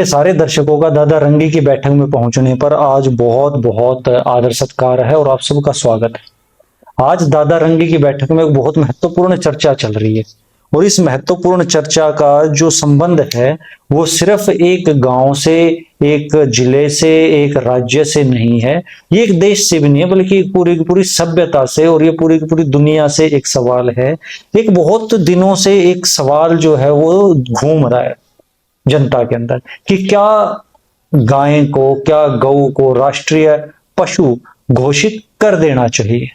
मेरे सारे दर्शकों का दादा रंगी की बैठक में पहुंचने पर आज बहुत बहुत आदर सत्कार है और आप सबका स्वागत है। आज दादा रंगी की बैठक में एक बहुत महत्वपूर्ण चर्चा चल रही है और इस महत्वपूर्ण चर्चा का जो संबंध है वो सिर्फ एक गांव से, एक जिले से, एक राज्य से नहीं है। ये एक देश से भी नहीं है, बल्कि एक पूरी की पूरी सभ्यता से और ये पूरी की पूरी दुनिया से एक सवाल है। एक बहुत दिनों से एक सवाल जो है वो घूम रहा है जनता के अंदर कि क्या गाय को, क्या गऊ को राष्ट्रीय पशु घोषित कर देना चाहिए।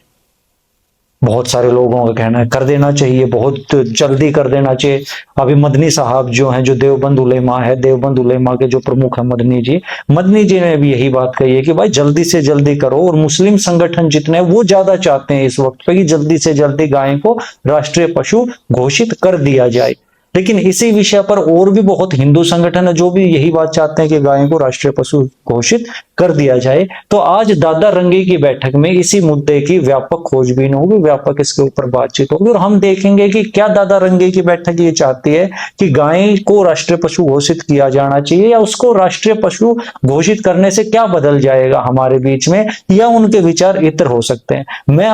बहुत सारे लोगों का कहना है कर देना चाहिए, बहुत जल्दी कर देना चाहिए। अभी मदनी साहब जो हैं, जो देवबंद उलेमा है, देवबंद उलेमा के जो प्रमुख है मदनी जी ने भी यही बात कही है कि भाई जल्दी से जल्दी करो। और मुस्लिम संगठन जितने वो ज्यादा चाहते हैं इस वक्त पे कि जल्दी से जल्दी गाय को राष्ट्रीय पशु घोषित कर दिया जाए। लेकिन इसी विषय पर और भी बहुत हिंदू संगठन है जो भी यही बात चाहते हैं कि गाय को राष्ट्रीय पशु घोषित कर दिया जाए। तो आज दादा रंगी की बैठक में इसी मुद्दे की व्यापक खोजबीन होगी, व्यापक इसके ऊपर बातचीत होगी और हम देखेंगे कि क्या दादा रंगी की बैठक ये चाहती है कि गाय को राष्ट्रीय पशु घोषित किया जाना चाहिए या उसको राष्ट्रीय पशु घोषित करने से क्या बदल जाएगा हमारे बीच में, या उनके विचार इतर हो सकते हैं। मैं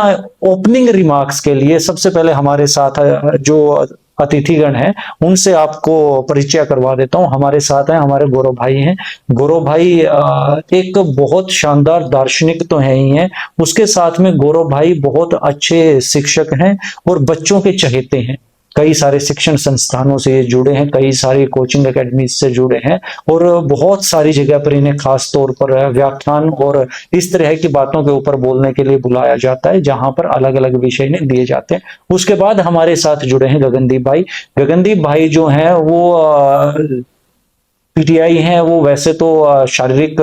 ओपनिंग रिमार्क्स के लिए सबसे पहले हमारे साथ जो अतिथिगण हैं उनसे आपको परिचय करवा देता हूं। हमारे साथ हैं हमारे गौरव भाई हैं। गौरव भाई एक बहुत शानदार दार्शनिक तो है ही हैं, उसके साथ में गौरव भाई बहुत अच्छे शिक्षक हैं और बच्चों के चहेते हैं। कई सारे शिक्षण संस्थानों से ये जुड़े हैं, कई सारी कोचिंग एकेडमी से जुड़े हैं और बहुत सारी जगह पर इन्हें खास तौर पर व्याख्यान और इस तरह की बातों के ऊपर बोलने के लिए बुलाया जाता है जहां पर अलग अलग विषय इन्हें दिए जाते हैं। उसके बाद हमारे साथ जुड़े हैं गगनदीप भाई। गगनदीप भाई जो हैं वो पीटीआई हैं, वो वैसे तो शारीरिक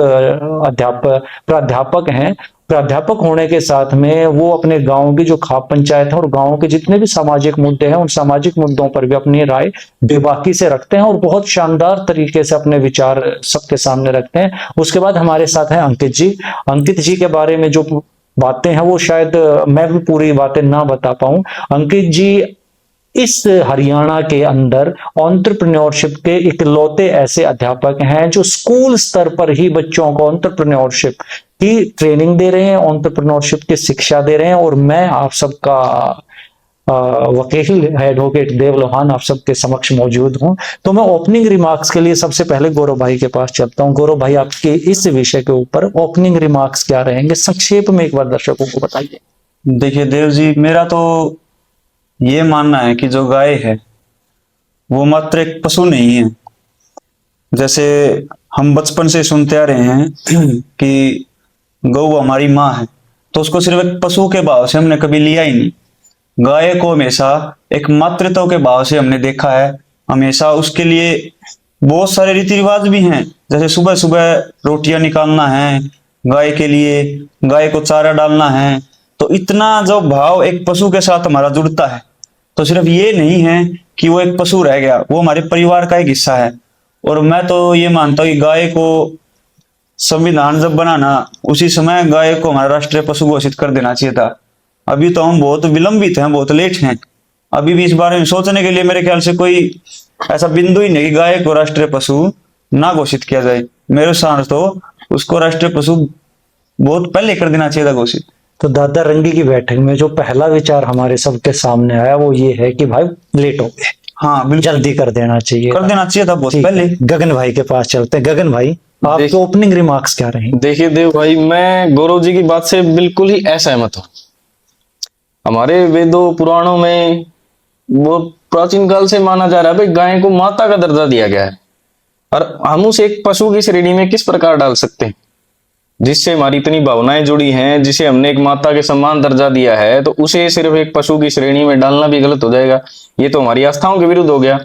प्राध्यापक हैं। प्राध्यापक होने के साथ में वो अपने गांव की जो खाप पंचायत है और गांव के जितने भी सामाजिक मुद्दे हैं उन सामाजिक मुद्दों पर भी अपनी राय बेबाकी से रखते हैं और बहुत शानदार तरीके से अपने विचार सबके सामने रखते हैं। उसके बाद हमारे साथ है अंकित जी। अंकित जी के बारे में जो बातें हैं वो शायद मैं भी पूरी बातें ना बता पाऊं। अंकित जी इस हरियाणा के अंदर एंटरप्रेन्योरशिप के इकलौते ऐसे अध्यापक हैं जो स्कूल स्तर पर ही बच्चों को एंटरप्रेन्योरशिप की ट्रेनिंग दे रहे हैं, एंटरप्रेन्योरशिप की शिक्षा दे रहे हैं। और मैं आप सबका वकील एडवोकेट देव लोहान आप सबके समक्ष मौजूद हूं। तो मैं ओपनिंग रिमार्क्स के लिए सबसे पहले गौरव भाई के पास चलता हूं। गौरव भाई, आपके इस विषय के ऊपर ओपनिंग रिमार्क्स क्या रहेंगे, संक्षेप में एक बार दर्शकों को बताइए। देखिए देव जी, मेरा तो ये मानना है कि जो गाय है वो मात्र एक पशु नहीं है। जैसे हम बचपन से सुनते आ रहे हैं कि गौ हमारी माँ है, तो उसको सिर्फ एक पशु के भाव से हमने कभी लिया ही नहीं। गाय को हमेशा एक मातृत्व के भाव से हमने देखा है। हमेशा उसके लिए बहुत सारे रीति रिवाज भी हैं, जैसे सुबह सुबह रोटियां निकालना है गाय के लिए, गाय को चारा डालना है। तो इतना जो भाव एक पशु के साथ हमारा जुड़ता है, तो सिर्फ ये नहीं है कि वो एक पशु रह गया, वो हमारे परिवार का एक हिस्सा है। और मैं तो ये मानता हूँ कि गाय को संविधान जब बनाना उसी समय गाय को हमारा राष्ट्रीय पशु घोषित कर देना चाहिए था। अभी तो हम बहुत विलंबित हैं, बहुत लेट हैं। अभी भी इस बारे में सोचने के लिए मेरे ख्याल से कोई ऐसा बिंदु ही नहीं कि गाय को राष्ट्रीय पशु ना घोषित किया जाए। मेरे साथ तो उसको राष्ट्रीय पशु बहुत पहले कर देना चाहिए था घोषित। तो दादा रंगी की बैठक में जो पहला विचार हमारे सबके सामने आया वो ये है कि भाई लेट हो गए, हाँ बिल्कुल जल्दी कर देना चाहिए, कर देना चाहिए था बहुत पहले। गगन भाई के पास चलते हैं। गगन भाई, आपके ओपनिंग रिमार्क्स क्या रहे? देखिए देव भाई, मैं गौरव जी की बात से बिल्कुल ही असहमत हूँ। हमारे वेदों पुराणों में वो प्राचीन काल से माना जा रहा है भाई गाय को माता का दर्जा दिया गया है, और हम उसे एक पशु की श्रेणी में किस प्रकार डाल सकते हैं जिससे हमारी इतनी भावनाएं जुड़ी हैं, जिसे हमने एक माता के समान दर्जा दिया है, तो उसे सिर्फ एक पशु की श्रेणी में डालना भी गलत हो जाएगा। ये तो हमारी आस्थाओं के विरुद्ध हो गया,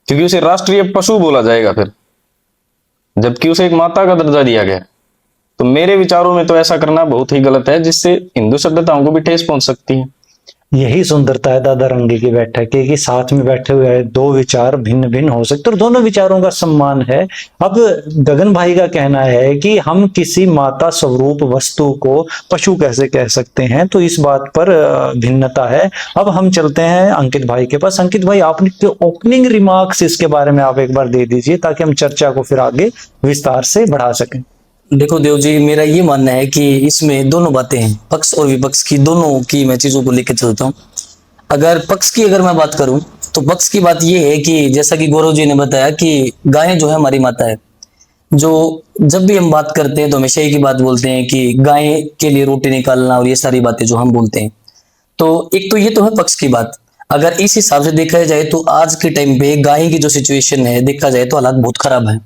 क्योंकि उसे राष्ट्रीय पशु बोला जाएगा फिर, जबकि उसे एक माता का दर्जा दिया गया। तो मेरे विचारों में तो ऐसा करना बहुत ही गलत है, जिससे हिंदू सभ्यताओं को भी ठेस पहुंच सकती है। यही सुंदरता है दादा रंगी की बैठक की, कि साथ में बैठे हुए दो विचार भिन्न भिन्न हो सकते और दोनों विचारों का सम्मान है। अब गगन भाई का कहना है कि हम किसी माता स्वरूप वस्तु को पशु कैसे कह सकते हैं, तो इस बात पर भिन्नता है। अब हम चलते हैं अंकित भाई के पास। अंकित भाई, आपने ओपनिंग रिमार्क्स इसके बारे में आप एक बार दे दीजिए ताकि हम चर्चा को फिर आगे विस्तार से बढ़ा सकें। देखो देव जी, मेरा ये मानना है कि इसमें दोनों बातें हैं, पक्ष और विपक्ष की, दोनों की मैं चीजों को लेकर चलता हूँ। अगर पक्ष की अगर मैं बात करूं तो पक्ष की बात ये है कि जैसा कि गौरव जी ने बताया कि गायें जो है हमारी माता है। जो जब भी हम बात करते हैं तो हमेशा एक ही बात बोलते हैं कि गाय के लिए रोटी निकालना और ये सारी बातें जो हम बोलते हैं। तो एक तो ये तो है पक्ष की बात। अगर इस हिसाब से देखा जाए तो आज के टाइम पे गाय की जो सिचुएशन है देखा जाए तो हालात बहुत खराब है।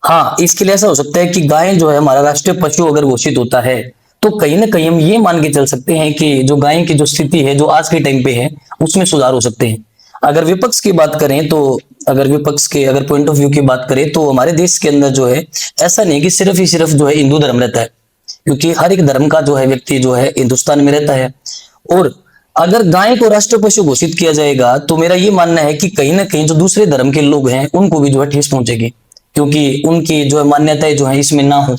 हाँ, इसके लिए ऐसा हो सकता है कि गाय जो है हमारा राष्ट्रीय पशु अगर घोषित होता है तो कहीं ना कहीं हम ये मान के चल सकते हैं कि जो गाय की जो स्थिति है जो आज के टाइम पे है उसमें सुधार हो सकते हैं। अगर विपक्ष की बात करें तो अगर विपक्ष के अगर पॉइंट ऑफ व्यू की बात करें तो हमारे देश के अंदर जो है ऐसा नहीं कि सिर्फ ही सिर्फ जो है हिंदू धर्म रहता है, क्योंकि हर एक धर्म का जो है व्यक्ति जो है हिंदुस्तान में रहता है। और अगर गाय को राष्ट्रीय पशु घोषित किया जाएगा तो मेरा ये मानना है कि कहीं ना कहीं जो दूसरे धर्म के लोग हैं उनको भी जो है ठेस पहुंचेगी, क्योंकि उनकी जो है मान्यताएं जो है इसमें ना हो।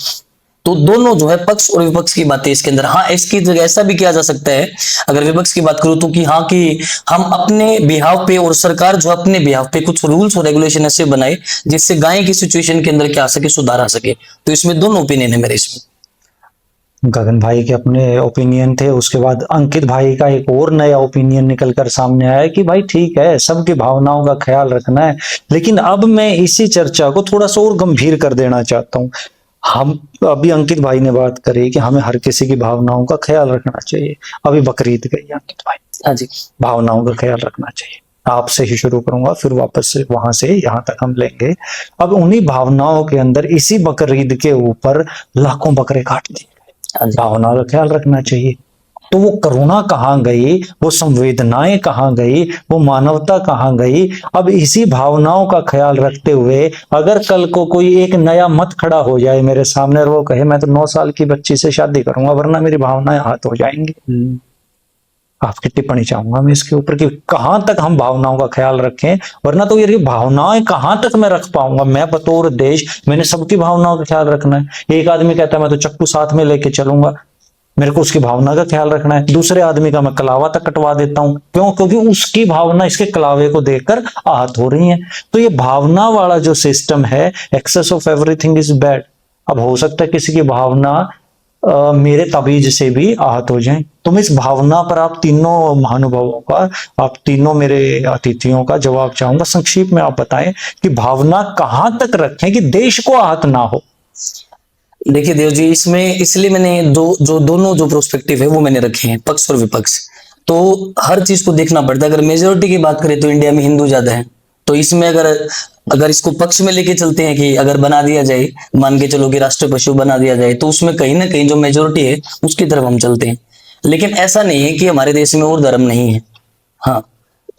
तो दोनों जो है पक्ष और विपक्ष की बातें इसके अंदर। हाँ, इसकी जगह ऐसा भी किया जा सकता है अगर विपक्ष की बात करूं तो कि हाँ कि हम अपने बिहाव पे और सरकार जो अपने बिहाव पे कुछ रूल्स और रेगुलेशन ऐसे बनाए जिससे गाय की सिचुएशन के अंदर क्या आ सके, सुधार आ सके। तो इसमें दोनों ओपिनियन है मेरे इसमें। गगन भाई के अपने ओपिनियन थे, उसके बाद अंकित भाई का एक और नया ओपिनियन निकल कर सामने आया कि भाई ठीक है, सबकी भावनाओं का ख्याल रखना है। लेकिन अब मैं इसी चर्चा को थोड़ा सा और गंभीर कर देना चाहता हूँ। हम अभी अंकित भाई ने बात करी कि हमें हर किसी की भावनाओं का ख्याल रखना चाहिए। अभी बकरीद गई अंकित भाई, हाँ जी, भावनाओं का ख्याल रखना चाहिए। आपसे ही शुरू करूंगा, फिर वापस से वहां से यहाँ तक हम लेंगे। अब उन्हीं भावनाओं के अंदर इसी बकरीद के ऊपर लाखों बकरे काट दिए। हाँ जी। भावना का ख्याल रखना चाहिए, तो वो करुणा कहाँ गई, वो संवेदनाएं कहाँ गई, वो मानवता कहाँ गई। अब इसी भावनाओं का ख्याल रखते हुए अगर कल को कोई एक नया मत खड़ा हो जाए मेरे सामने और वो कहे मैं तो 9 साल की बच्ची से शादी करूंगा वरना मेरी भावनाएं आहत हो जाएंगी, आपकी टिप्पणी चाहूंगा मैं इसके ऊपर कि कहां तक हम भावनाओं का ख्याल रखें, वरना तो ये भावनाएं कहां तक मैं रख पाऊंगा। मैं बतौर देश मैंने सबकी भावनाओं का ख्याल रखना है। एक आदमी कहता है मैं तो चक्कू साथ में लेके चलूंगा, मेरे को उसकी भावना का ख्याल रखना है। दूसरे आदमी का मैं कलावा तक कटवा देता हूं, क्यों? क्योंकि उसकी भावना इसके कलावे को देखकर आहत हो रही है। तो ये भावना वाला जो सिस्टम है, excess of everything is bad. अब हो सकता है किसी की भावना मेरे तबीज से भी आहत हो जाए। तो मैं इस भावना पर आप तीनों महानुभावों का, आप तीनों मेरे अतिथियों का जवाब चाहूंगा। संक्षिप्त में आप बताएं कि भावना कहां तक रखें कि देश को आहत ना हो। देखिए देव जी, इसमें इसलिए मैंने दोनों जो प्रोस्पेक्टिव है वो मैंने रखे हैं, पक्ष और विपक्ष। तो हर चीज को देखना पड़ता है। अगर मेजोरिटी की बात करें तो इंडिया में हिंदू ज्यादा है, तो इसमें अगर इसको पक्ष में लेके चलते हैं कि अगर बना दिया जाए, मान के चलो कि राष्ट्रीय पशु बना दिया जाए, तो उसमें कहीं ना कहीं जो मेजोरिटी है उसकी तरफ हम चलते हैं। लेकिन ऐसा नहीं है कि हमारे देश में और धर्म नहीं है। हाँ,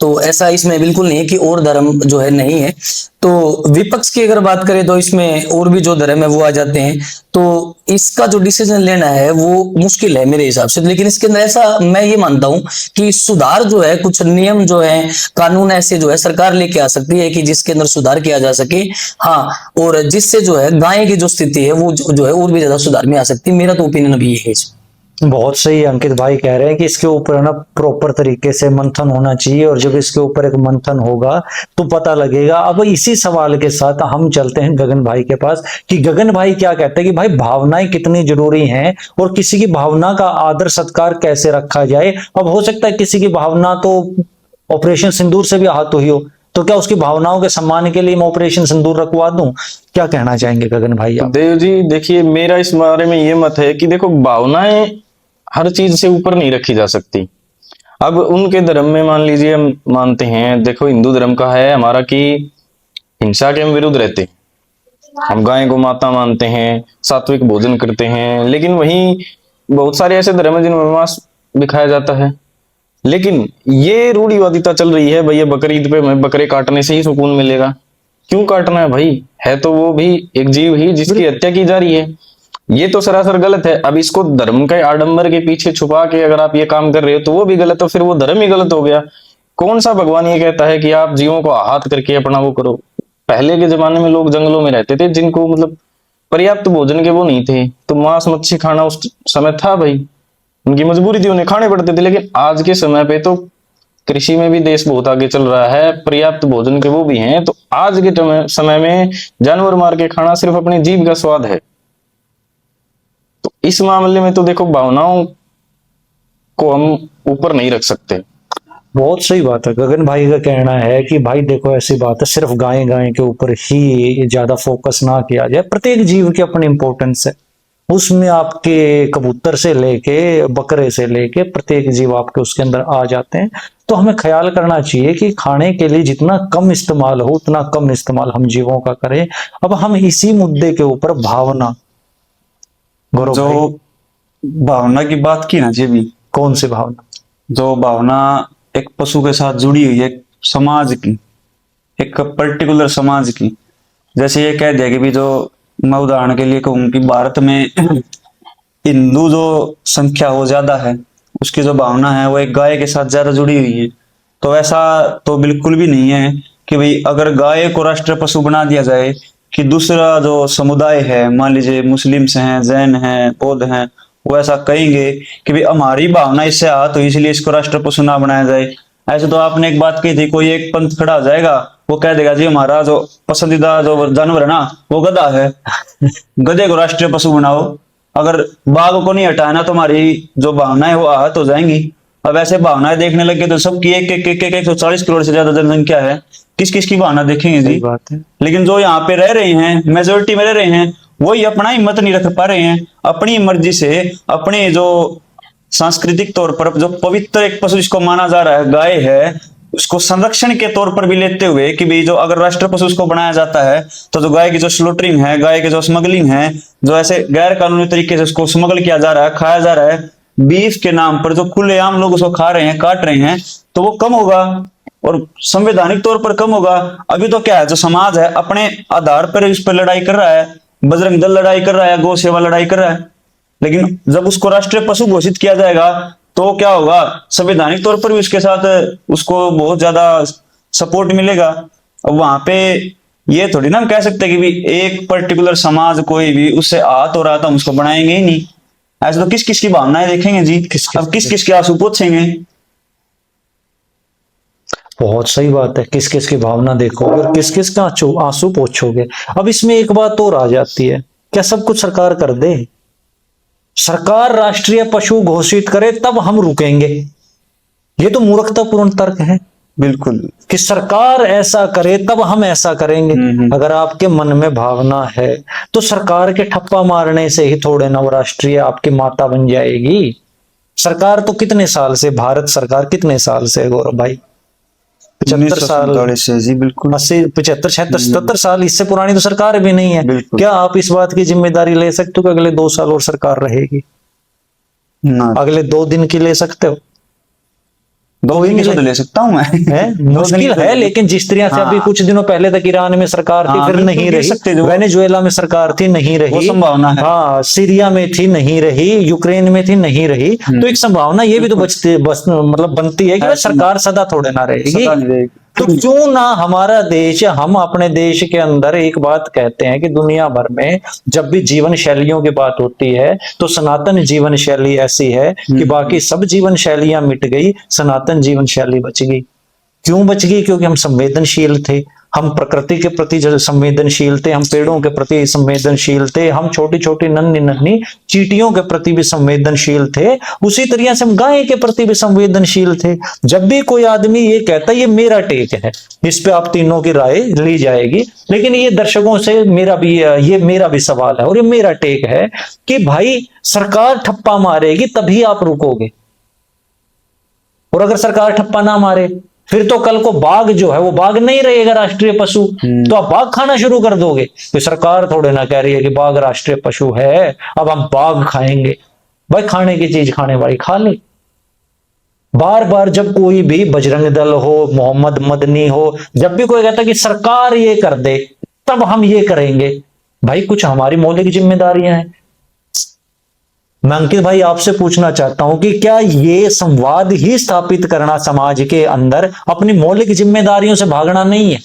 तो ऐसा इसमें बिल्कुल नहीं है कि और धर्म जो है नहीं है। तो विपक्ष की अगर बात करें तो इसमें और भी जो धर्म है वो आ जाते हैं। तो इसका जो डिसीजन लेना है वो मुश्किल है मेरे हिसाब से। लेकिन इसके अंदर ऐसा मैं ये मानता हूं कि सुधार जो है, कुछ नियम जो है, कानून ऐसे जो है सरकार लेके आ सकती है कि जिसके अंदर सुधार किया जा सके। हाँ, और जिससे जो है गाय की जो स्थिति है वो जो है और भी ज्यादा सुधार में आ सकती है। मेरा तो ओपिनियन अभी ये है। बहुत सही अंकित भाई कह रहे हैं कि इसके ऊपर ना प्रॉपर तरीके से मंथन होना चाहिए, और जब इसके ऊपर एक मंथन होगा तो पता लगेगा। अब इसी सवाल के साथ हम चलते हैं गगन भाई के पास कि गगन भाई क्या कहते हैं कि भाई भावनाएं कितनी जरूरी हैं और किसी की भावना का आदर सत्कार कैसे रखा जाए। अब हो सकता है किसी की भावना तो ऑपरेशन सिंदूर से भी आहत हुई हो, तो क्या उसकी भावनाओं के सम्मान के लिए मैं ऑपरेशन सिंदूर रखवा दूं? क्या कहना चाहेंगे गगन भाई आप? देव जी, देखिए मेरा इस बारे में ये मत है कि देखो, भावनाएं हर चीज से ऊपर नहीं रखी जा सकती। अब उनके धर्म में मान लीजिए हम मानते हैं, देखो हिंदू धर्म का है हमारा कि हिंसा के हम विरुद्ध रहते हैं, हम गाय को माता मानते हैं, सात्विक भोजन करते हैं। लेकिन वहीं बहुत सारे ऐसे धर्म है जिनमें मांस दिखाया जाता है। लेकिन ये रूढ़िवादिता चल रही है, भैया बकरीद पे हमें बकरे काटने से ही सुकून मिलेगा। क्यों काटना है भाई? है तो वो भी एक जीव ही जिसकी हत्या की जा रही है। ये तो सरासर गलत है। अब इसको धर्म के आडंबर के पीछे छुपा के अगर आप ये काम कर रहे हो तो वो भी गलत है, फिर वो धर्म ही गलत हो गया। कौन सा भगवान ये कहता है कि आप जीवों को आहत करके अपना वो करो। पहले के जमाने में लोग जंगलों में रहते थे, जिनको मतलब पर्याप्त भोजन के वो नहीं थे, तो मांस मच्छी खाना उस समय था भाई, उनकी मजबूरी थी, उन्हें खाने पड़ते थे। लेकिन आज के समय पे तो कृषि में भी देश बहुत आगे चल रहा है, पर्याप्त भोजन के वो भी हैं, तो आज के समय में जानवर मार के खाना सिर्फ अपनी जीभ का स्वाद है। तो इस मामले में तो देखो भावनाओं को हम ऊपर नहीं रख सकते। बहुत सही बात है। गगन भाई का कहना है कि भाई देखो ऐसी बात है, सिर्फ गाय के ऊपर ही ज्यादा फोकस ना किया जाए। प्रत्येक जीव की अपनी इंपॉर्टेंस है, उसमें आपके कबूतर से लेके बकरे से लेके प्रत्येक जीव आपके उसके अंदर आ जाते हैं। तो हमें ख्याल करना चाहिए कि खाने के लिए जितना कम इस्तेमाल हो उतना कम इस्तेमाल हम जीवों का करें। अब हम इसी मुद्दे के ऊपर भावना, गौरव जो भाई, भावना की बात की ना जी अभी, कौन सी भावना? जो भावना एक पशु के साथ जुड़ी हुई है, समाज की, एक पर्टिकुलर समाज की। जैसे ये कह दिया कि भी जो, मैं उदाहरण के लिए कहूँ कि भारत में हिंदू जो संख्या हो ज्यादा है, उसकी जो भावना है वो एक गाय के साथ ज्यादा जुड़ी हुई है। तो ऐसा तो बिल्कुल भी नहीं है कि भाई अगर गाय को राष्ट्रीय पशु बना दिया जाए कि दूसरा जो समुदाय है, मान लीजिए मुस्लिम्स हैं, जैन हैं, बौद्ध हैं, वो ऐसा कहेंगे कि भाई हमारी भावना इससे आहत हुई इसलिए इसको राष्ट्र पशु ना बनाया जाए। ऐसे तो आपने एक बात कही थी, कोई एक पंथ खड़ा हो जाएगा, वो कह देगा जी हमारा जो पसंदीदा जो जानवर है ना वो गधा है, गधे को राष्ट्रीय पशु बनाओ। अगर बाघ को नहीं हटाया ना तो हमारी जो भावनाएं वो आहत हो जाएंगी। अब ऐसे भावनाएं देखने लगे तो सबकी एक 140 करोड़ से ज्यादा जनसंख्या है, किस किस की भावना देखेंगे जी। बात है। लेकिन जो यहाँ पे रह रहे हैं, मेजोरिटी में रह रहे हैं, वही अपना हिम्मत नहीं रख पा रहे हैं, अपनी मर्जी से अपने जो सांस्कृतिक तौर पर जो पवित्र एक पशु जिसको माना जा रहा है गाय है, उसको संरक्षण के तौर पर भी लेते हुए कि भाई जो अगर राष्ट्र पशु उसको बनाया जाता है तो जो गाय की जो स्लोटरिंग है, गाय की जो स्मगलिंग है, जो ऐसे गैर कानूनी तरीके से उसको स्मगल किया जा रहा है, खाया जा रहा है, बीफ के नाम पर जो खुलेआम लोग उसको खा रहे हैं, काट रहे हैं, तो वो कम होगा और संवैधानिक तौर पर कम होगा। अभी तो क्या है, जो समाज है अपने आधार पर इस पर लड़ाई कर रहा है, बजरंग दल लड़ाई कर रहा है, गौ सेवा लड़ाई कर रहा है। लेकिन जब उसको राष्ट्रीय पशु घोषित किया जाएगा तो क्या होगा, संवैधानिक तौर पर भी उसके साथ उसको बहुत ज्यादा सपोर्ट मिलेगा। अब वहां पे ये थोड़ी ना हम कह सकते कि भी एक पर्टिकुलर समाज कोई भी उससे आहत हो रहा था हम उसको बनाएंगे ही नहीं। ऐसे तो किस किस की भावनाएं देखेंगे जी, अब किस किस के आंसू पोंछेंगे। बहुत सही बात है, किस किस की भावना देखोगे और किस किस का आंसू पोंछोगे। अब इसमें एक बात और आ जाती है, क्या सब कुछ सरकार कर दे? सरकार राष्ट्रीय पशु घोषित करे तब हम रुकेंगे? ये तो मूर्खतापूर्ण तर्क है। बिल्कुल कि सरकार ऐसा करे तब हम ऐसा करेंगे। अगर आपके मन में भावना है तो सरकार के ठप्पा मारने से ही थोड़े ना वो राष्ट्रीय आपकी माता बन जाएगी। सरकार तो कितने साल से, भारत सरकार कितने साल से है गौरव भाई? 75 साल से जी, बिल्कुल 80 75 76 77 साल, इससे पुरानी तो सरकार भी नहीं है। क्या आप इस बात की जिम्मेदारी ले सकते हो कि अगले 2 साल और सरकार रहेगी? ना, अगले 2 दिन की ले सकते हो? 2 दिन की तो ले सकता हूँ मैं। मुश्किल है, लेकिन जिस तरह से अभी कुछ दिनों पहले तक ईरान में सरकार थी, फिर नहीं रही, वेनेजुएला में सरकार थी, नहीं रही, संभावना है। हाँ, सीरिया में थी, नहीं रही, यूक्रेन में थी, नहीं रही। तो एक संभावना ये भी तो मतलब बनती है कि सरकार सदा थोड़े ना रहेगी। तो क्यों ना हमारा देश, हम अपने देश के अंदर एक बात कहते हैं कि दुनिया भर में जब भी जीवन शैलियों की बात होती है तो सनातन जीवन शैली ऐसी है कि बाकी सब जीवन शैलियां मिट गई, सनातन जीवन शैली बच गई। क्यों बच गई? क्योंकि हम संवेदनशील थे, हम प्रकृति के प्रति संवेदनशील थे, हम पेड़ों के प्रति संवेदनशील थे, हम छोटी छोटी नन्ही नन्ही चींटियों के प्रति भी संवेदनशील थे। उसी तरह से हम गाय के प्रति भी संवेदनशील थे। जब भी कोई आदमी ये कहता है, ये मेरा टेक है, इस पे आप तीनों की राय ली जाएगी, लेकिन ये दर्शकों से ये मेरा भी सवाल है और ये मेरा टेक है कि भाई सरकार ठप्पा मारेगी तभी आप रुकोगे, और अगर सरकार ठप्पा ना मारे फिर तो कल को बाघ जो है वो बाघ नहीं रहेगा राष्ट्रीय पशु, तो आप बाघ खाना शुरू कर दोगे। तो सरकार थोड़े ना कह रही है कि बाघ राष्ट्रीय पशु है अब हम बाघ खाएंगे। भाई खाने की चीज खाने वाली खा ले। बार बार जब कोई भी बजरंग दल हो, मोहम्मद मदनी हो, जब भी कोई कहता कि सरकार ये कर दे तब हम ये करेंगे, भाई कुछ हमारी मौलिक जिम्मेदारियां हैं। मैं अंकित भाई आपसे पूछना चाहता हूं कि क्या ये संवाद ही स्थापित करना समाज के अंदर अपनी मौलिक जिम्मेदारियों से भागना नहीं है?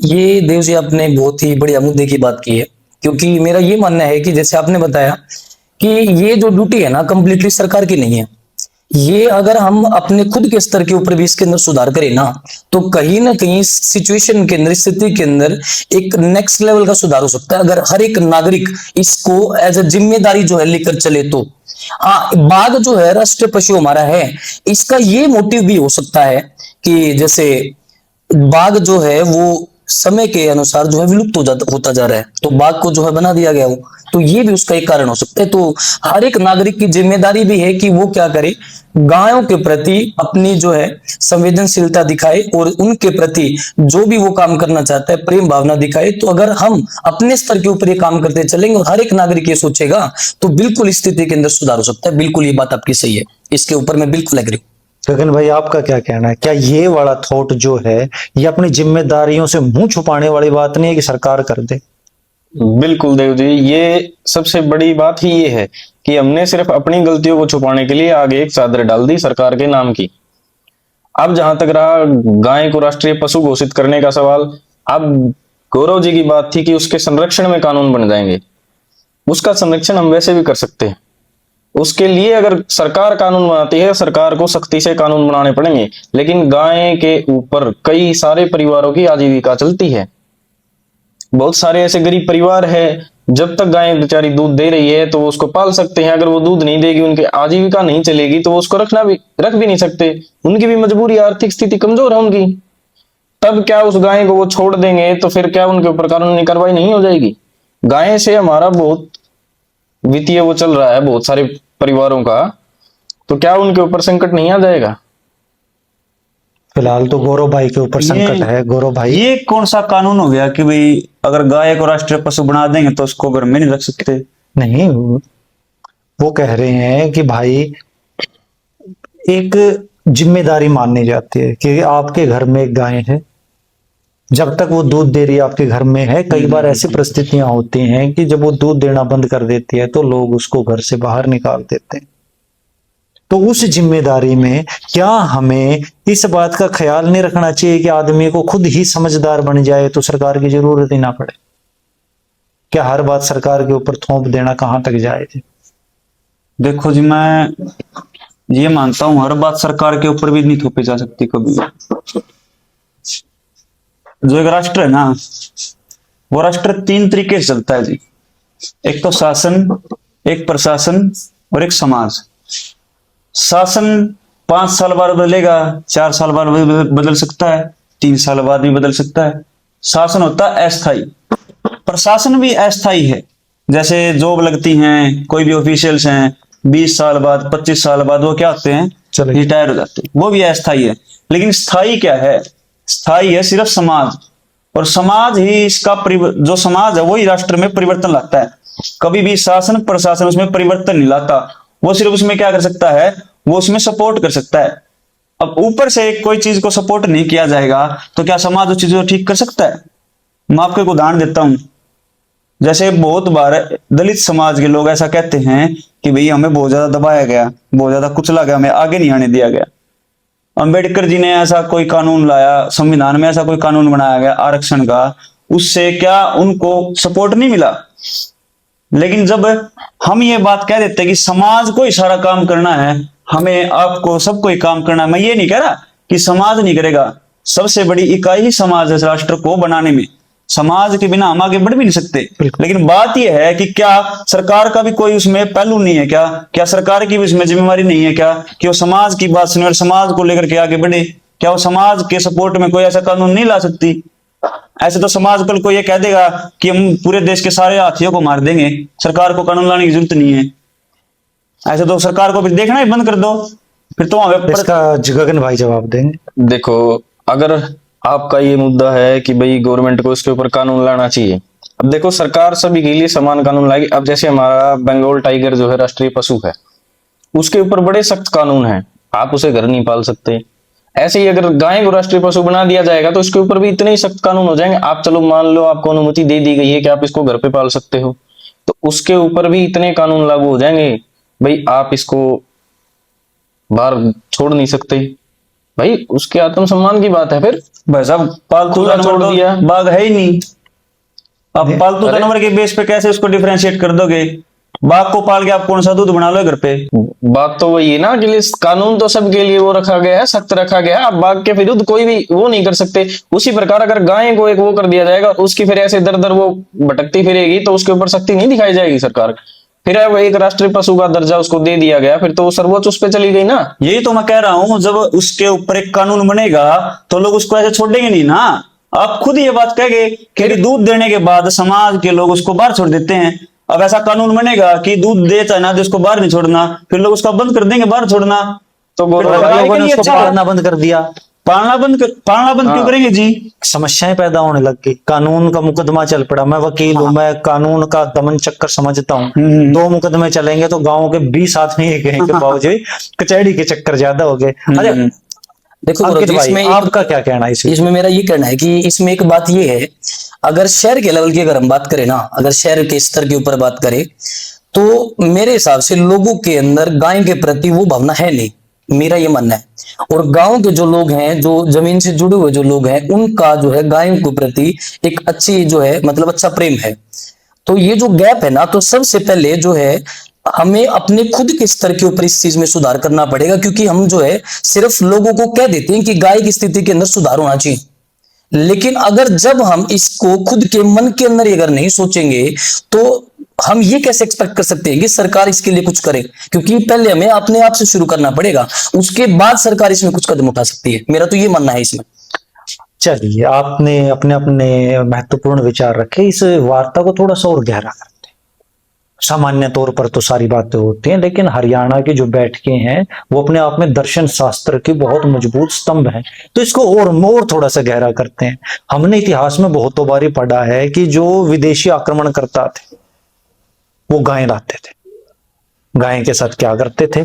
ये देव जी आपने बहुत ही बढ़िया मुद्दे की बात की है, क्योंकि मेरा ये मानना है कि जैसे आपने बताया कि ये जो ड्यूटी है ना कंप्लीटली सरकार की नहीं है। ये अगर हम अपने खुद के स्तर के ऊपर भी इसके अंदर सुधार करें ना, तो कहीं ना कहीं सिचुएशन के अंदर, स्थिति के अंदर एक नेक्स्ट लेवल का सुधार हो सकता है, अगर हर एक नागरिक इसको एज ए जिम्मेदारी जो है लेकर चले तो। हाँ, बाघ जो है राष्ट्रीय पशु हमारा है, इसका ये मोटिव भी हो सकता है कि जैसे बाघ जो है वो समय के अनुसार जो है विलुप्त होता जा रहा है, तो बाघ को जो है बना दिया गया हो, तो ये भी उसका एक कारण हो सकता है। तो हर एक नागरिक की जिम्मेदारी भी है कि वो क्या करे, गायों के प्रति अपनी जो है संवेदनशीलता दिखाए और उनके प्रति जो भी वो काम करना चाहता है प्रेम भावना दिखाए। तो अगर हम अपने स्तर के ऊपर ये काम करते चलेंगे और हर एक नागरिक ये सोचेगा, तो बिल्कुल स्थिति के अंदर सुधार हो सकता है। बिल्कुल ये बात आपकी सही है, इसके ऊपर मैं बिल्कुल एग्री हूं। गगन भाई आपका क्या कहना है? क्या ये वाला थॉट जो है ये अपनी जिम्मेदारियों से मुंह छुपाने वाली बात नहीं है कि सरकार कर दे? बिल्कुल देव जी, ये सबसे बड़ी बात ही ये है कि हमने सिर्फ अपनी गलतियों को छुपाने के लिए आगे एक चादर डाल दी सरकार के नाम की। अब जहां तक रहा गाय को राष्ट्रीय पशु घोषित करने का सवाल, अब गौरव जी की बात थी कि उसके संरक्षण में कानून बन जाएंगे। उसका संरक्षण हम वैसे भी कर सकते हैं। उसके लिए अगर सरकार कानून बनाती है, सरकार को सख्ती से कानून बनाने पड़ेंगे, लेकिन गाय के ऊपर कई सारे परिवारों की आजीविका चलती है। बहुत सारे ऐसे गरीब परिवार है, जब तक गाय बेचारी दूध दे रही है तो वो उसको पाल सकते हैं। अगर वो दूध नहीं देगी, उनकी आजीविका नहीं चलेगी, तो वो उसको रख भी नहीं सकते। उनकी भी मजबूरी, आर्थिक स्थिति कमजोर है उनकी। तब क्या उस गाय को वो छोड़ देंगे तो फिर क्या उनके ऊपर कानूनी कार्रवाई नहीं हो जाएगी? गाय से हमारा बहुत वित्तीय वो चल रहा है बहुत सारे परिवारों का, तो क्या उनके ऊपर संकट नहीं आ जाएगा? फिलहाल तो गौरव भाई के ऊपर संकट है। गौरव भाई, ये कौन सा कानून हो गया कि भाई अगर गाय को राष्ट्रीय पशु बना देंगे तो उसको घर में नहीं रख सकते? नहीं, वो कह रहे हैं कि भाई एक जिम्मेदारी माननी जाती है कि आपके घर में एक गाय है, जब तक वो दूध दे रही है आपके घर में है। कई बार ऐसी परिस्थितियां होती हैं कि जब वो दूध देना बंद कर देती है तो लोग उसको घर से बाहर निकाल देते हैं। तो उस जिम्मेदारी में क्या हमें इस बात का ख्याल नहीं रखना चाहिए कि आदमी को खुद ही समझदार बन जाए तो सरकार की जरूरत ही ना पड़े? क्या हर बात सरकार के ऊपर थोप देना कहां तक जाए? देखो जी, मैं ये मानता हूं हर बात सरकार के ऊपर भी नहीं थोपी जा सकती कभी। जो एक राष्ट्र है ना, वो राष्ट्र 3 तरीके से चलता है जी। एक तो शासन, एक प्रशासन और एक समाज। शासन 5 साल बाद बदलेगा, 4 साल बाद बदल सकता है, 3 साल बाद भी बदल सकता है। शासन होता है अस्थायी, प्रशासन भी अस्थायी है। जैसे जॉब लगती हैं, कोई भी ऑफिशियल्स हैं, 20 साल बाद 25 साल बाद वो क्या होते हैं, रिटायर हो जाते हैं, वो भी अस्थायी है। लेकिन स्थायी क्या है? स्थायी है सिर्फ समाज, और समाज ही इसका जो समाज है वही राष्ट्र में परिवर्तन लाता है। कभी भी शासन प्रशासन उसमें परिवर्तन नहीं लाता, वो सिर्फ उसमें क्या कर सकता है, वो उसमें सपोर्ट कर सकता है। अब ऊपर से कोई चीज को सपोर्ट नहीं किया जाएगा तो क्या समाज उस चीज को ठीक कर सकता है? मैं आपको एक उदाहरण देता हूं। जैसे बहुत बार दलित समाज के लोग ऐसा कहते हैं कि भाई हमें बहुत ज्यादा दबाया गया, बहुत ज्यादा कुचला गया, हमें आगे नहीं आने दिया गया। अंबेडकर जी ने ऐसा कोई कानून लाया, संविधान में ऐसा कोई कानून बनाया गया आरक्षण का, उससे क्या उनको सपोर्ट नहीं मिला? लेकिन जब हम ये बात कह देते हैं कि समाज को ही सारा काम करना है, हमें आपको सबको ही काम करना है, मैं ये नहीं कह रहा कि समाज नहीं करेगा। सबसे बड़ी इकाई ही समाज है राष्ट्र को बनाने में। समाज के बिना हम आगे बढ़ भी नहीं सकते। लेकिन बात यह है कि क्या सरकार का भी कोई उसमें पहलू नहीं है क्या? क्या सरकार की भी उसमें जिम्मेवारी नहीं है क्या कि वो समाज की बात सुने और समाज को लेकर के आगे बढ़े? क्या वो समाज के सपोर्ट में कोई ऐसा कानून नहीं ला सकती? ऐसे तो समाज कल को ये कह देगा कि हम पूरे देश के सारे हाथियों को मार देंगे, सरकार को कानून लाने की जरूरत नहीं है। ऐसे तो सरकार को फिर देखना ही बंद कर दो, फिर तो इसका गगन भाई जवाब देंगे। देखो, अगर आपका ये मुद्दा है कि भाई गवर्नमेंट को इसके ऊपर कानून लाना चाहिए, अब देखो सरकार सभी के लिए समान कानून लाएगी। अब जैसे हमारा बंगाल टाइगर जो है राष्ट्रीय पशु है, उसके ऊपर बड़े सख्त कानून है, आप उसे घर नहीं पाल सकते। ऐसे ही अगर गाय को राष्ट्रीय पशु बना दिया जाएगा तो उसके ऊपर भी इतने ही सख्त कानून हो जाएंगे। आप चलो मान लो आपको अनुमति दे दी गई है कि आप इसको घर पे पाल सकते हो, तो उसके ऊपर भी इतने कानून लागू हो जाएंगे भाई आप इसको बाहर छोड़ नहीं सकते, भाई उसके आत्मसम्मान की बात है। फिर भाई साहब पालतू खुला जानवर छोड़ तो दिया। बाघ है ही नहीं, अब पालतू अरे। जानवर के बेस पे कैसे उसको डिफरेंशिएट कर दोगे? बाघ को पाल के आप कौन सा दूध बना लो घर पे? बात तो वही है ना कि कानून तो सबके लिए वो रखा गया है, सख्त रखा गया है। आप बाघ के विरुद्ध कोई भी वो नहीं कर सकते। उसी प्रकार अगर गाय को एक वो कर दिया जाएगा, उसकी फिर ऐसे दर दर वो भटकती फिरेगी, तो उसके ऊपर सख्ती नहीं दिखाई जाएगी सरकार। फिर अब एक राष्ट्रीय पशु का दर्जा उसको दे दिया गया, फिर तो वो सर्वोच्च उस पर चली गई ना। यही तो मैं कह रहा हूं, जब उसके ऊपर एक कानून बनेगा तो लोग उसको ऐसे छोड़ेंगे नहीं ना। आप खुद ये बात कहेंगे कि दूध देने के बाद समाज के लोग उसको बाहर छोड़ देते हैं। अब ऐसा कानून बनेगा कि दूध देता है ना तो उसको बाहर नहीं छोड़ना, फिर लोग उसका बंद कर देंगे बाहर छोड़ना। तो फिर गौरव गाय लोगों के ने लिए उसको अच्छा है। पालना बंद कर दिया, पालना बंद क्यों करेंगे जी? समस्याएं पैदा होने लग गई, कानून का मुकदमा चल पड़ा। मैं वकील हूं, मैं कानून का दमन चक्कर समझता हूँ। 2 मुकदमे चलेंगे तो गांव के 20 आदमी एक के बावजूद कचहरी के चक्कर ज्यादा हो गए। अच्छा देखो गौरव अंकित जी, भाई, इसमें आपका क्या कहना है इसमें? इसमें मेरा ये कहना है कि इसमें एक बात ये है, अगर शहर के लेवल की अगर हम बात करें ना, अगर शहर के स्तर के ऊपर बात करें, तो मेरे हिसाब से लोगों के अंदर गाय के प्रति वो भावना है नहीं, मेरा ये मानना है। और गांव के जो लोग हैं, जो जमीन से जुड़े हुए जो लोग हैं, उनका जो है गायों के प्रति एक अच्छी जो है मतलब अच्छा प्रेम है। तो ये जो गैप है ना, तो सबसे पहले जो है हमें अपने खुद के स्तर के ऊपर इस चीज में सुधार करना पड़ेगा, क्योंकि हम जो है सिर्फ लोगों को कह देते हैं कि गाय की स्थिति के अंदर सुधार होना चाहिए, लेकिन अगर जब हम इसको खुद के मन के अंदर अगर नहीं सोचेंगे, तो हम ये कैसे एक्सपेक्ट कर सकते हैं कि सरकार इसके लिए कुछ करे? क्योंकि पहले हमें अपने आप से शुरू करना पड़ेगा, उसके बाद सरकार इसमें कुछ कदम उठा सकती है। मेरा तो ये मानना है इसमें। चलिए, आपने अपने अपने महत्वपूर्ण विचार रखे, इस वार्ता को थोड़ा सा और गहरा करते हैं। सामान्य तौर पर तो सारी बातें होती हैं, लेकिन हरियाणा की जो बैठकें हैं वो अपने आप में दर्शन शास्त्र की बहुत मजबूत स्तंभ है। तो इसको और थोड़ा सा गहरा करते हैं। हमने इतिहास में बहुतों बारी पढ़ा है कि जो विदेशी आक्रमणकर्ता थे वो गाय लाते थे। गाय के साथ क्या करते थे,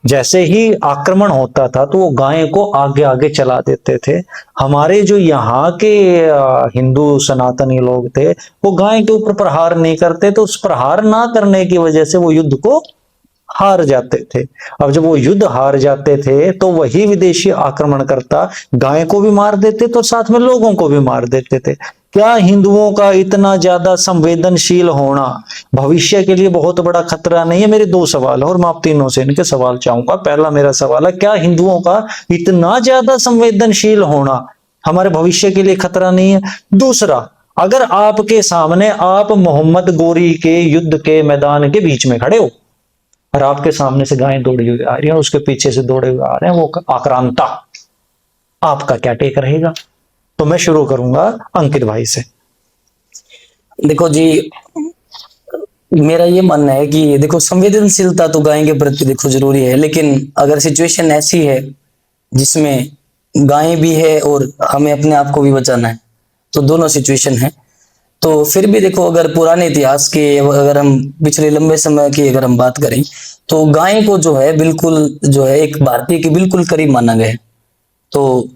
जैसे ही आक्रमण होता था तो वो गाय को आगे आगे चला देते थे। हमारे जो यहाँ के हिंदू सनातनी लोग थे वो गाय के ऊपर प्रहार नहीं करते, तो उस प्रहार ना करने की वजह से वो युद्ध को हार जाते थे। अब जब वो युद्ध हार जाते थे तो वही विदेशी आक्रमणकर्ता गाय को भी मार देते तो साथ में लोगों को भी मार देते थे। क्या हिंदुओं का इतना ज्यादा संवेदनशील होना भविष्य के लिए बहुत बड़ा खतरा नहीं है? मेरे 2 सवाल है और मैं आप तीनों से इनके सवाल चाहूंगा। पहला मेरा सवाल है, क्या हिंदुओं का इतना ज्यादा संवेदनशील होना हमारे भविष्य के लिए खतरा नहीं है? दूसरा, अगर आपके सामने आप मोहम्मद गोरी के युद्ध के मैदान के बीच में खड़े हो और आपके सामने से गायें दौड़ी हुई आ रही है, उसके पीछे से दौड़े हुए आ रहे हैं वो आक्रांता, आपका क्या टेक रहेगा? तो मैं शुरू करूंगा अंकित भाई से। देखो जी, मेरा ये मानना है कि देखो संवेदनशीलता तो गाय के प्रति देखो जरूरी है, लेकिन अगर सिचुएशन ऐसी है जिसमें गाय भी है और हमें अपने आप को भी बचाना है, तो दोनों सिचुएशन है। तो फिर भी देखो, अगर पुराने इतिहास के, अगर हम पिछले लंबे समय की अगर हम बात करें, तो गाय को जो है बिल्कुल जो है एक भारतीय के बिल्कुल करीब माना गया है। तो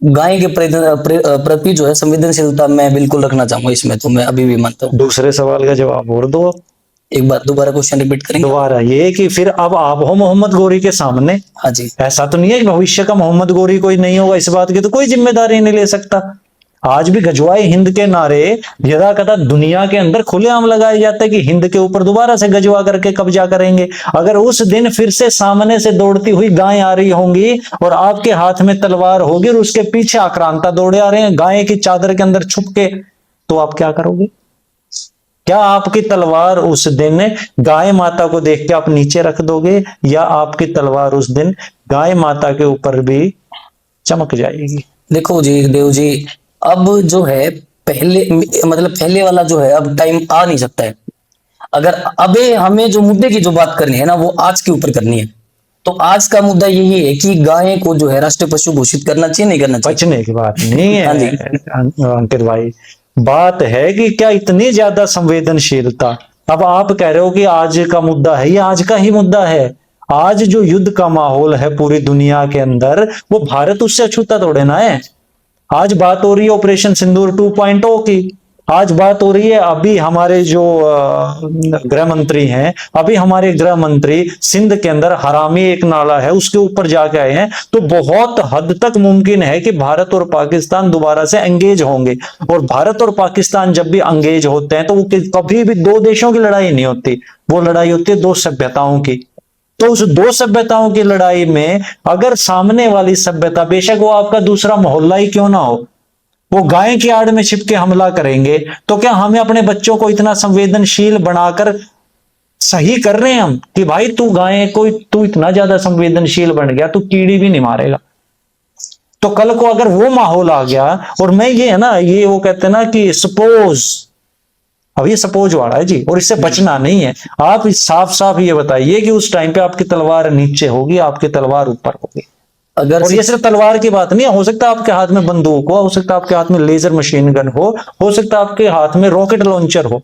गाय के प्रति जो है संवेदनशीलता मैं बिल्कुल रखना चाहूंगा इसमें, तो मैं अभी भी मानता हूँ। दूसरे सवाल का जवाब और दो। एक बार दोबारा क्वेश्चन रिपीट करेंगे? दोबारा ये कि फिर अब आप हो मोहम्मद गोरी के सामने, हाँ जी। ऐसा तो नहीं है कि भविष्य का मोहम्मद गोरी कोई नहीं होगा, इस बात की तो कोई जिम्मेदारी नहीं ले सकता। आज भी गजवाए हिंद के नारे यदा कदा दुनिया के अंदर खुलेआम लगाए जाते हैं कि हिंद के ऊपर दोबारा से गजवा करके कब्जा करेंगे। अगर उस दिन फिर से सामने से दौड़ती हुई गाय आ रही होंगी और आपके हाथ में तलवार होगी और उसके पीछे आक्रांता दौड़े आ रहे हैं गाय की चादर के अंदर छुप के, तो आप क्या करोगे? क्या आपकी तलवार उस दिन गाय माता को देख के आप नीचे रख दोगे, या आपकी तलवार उस दिन गाय माता के ऊपर भी चमक जाएगी? देखो जी देव जी, अब जो है पहले मतलब पहले वाला जो है अब टाइम आ नहीं सकता है। अगर अबे हमें जो मुद्दे की जो बात करनी है ना, वो आज के ऊपर करनी है। तो आज का मुद्दा यही है कि गाय को जो है राष्ट्रीय पशु घोषित करना चाहिए, नहीं करना चाहिए? बचने की बात नहीं हाँ जी। है अंकित भाई, बात है कि क्या इतनी ज्यादा संवेदनशीलता। अब आप कह रहे हो कि आज का मुद्दा है, ये आज का ही मुद्दा है। आज जो युद्ध का माहौल है पूरी दुनिया के अंदर, वो भारत उससे अछूता थोड़े ना है। आज बात हो रही है ऑपरेशन सिंदूर 2.0 की। आज बात हो रही है, अभी हमारे जो गृह मंत्री हैं, अभी हमारे गृह मंत्री सिंध के अंदर हरामी एक नाला है उसके ऊपर जाके आए हैं, तो बहुत हद तक मुमकिन है कि भारत और पाकिस्तान दोबारा से एंगेज होंगे। और भारत और पाकिस्तान जब भी एंगेज होते हैं तो वो कभी भी दो देशों की लड़ाई नहीं होती, वो लड़ाई होती है दो सभ्यताओं की। तो उस दो सभ्यताओं की लड़ाई में अगर सामने वाली सभ्यता, बेशक वो आपका दूसरा मोहल्ला ही क्यों ना हो, वो गाय की आड़ में छिप के हमला करेंगे, तो क्या हमें अपने बच्चों को इतना संवेदनशील बनाकर सही कर रहे हैं हम कि भाई तू गाय को, तू इतना ज्यादा संवेदनशील बन गया, तू कीड़ी भी नहीं मारेगा। तो कल को अगर वो माहौल आ गया, और मैं ये है ना, ये वो कहते हैं ना कि सपोज, अब ये सपोज वाला है जी, और इससे बचना नहीं है। आप साफ साफ ये बताइए कि उस टाइम पे आपकी तलवार नीचे होगी, आपकी तलवार ऊपर होगी। अगर और ये सिर्फ तलवार की बात नहीं है, हो सकता है आपके हाथ में बंदूक हो सकता है आपके हाथ में लेजर मशीन गन हो सकता है आपके हाथ में रॉकेट लॉन्चर हो।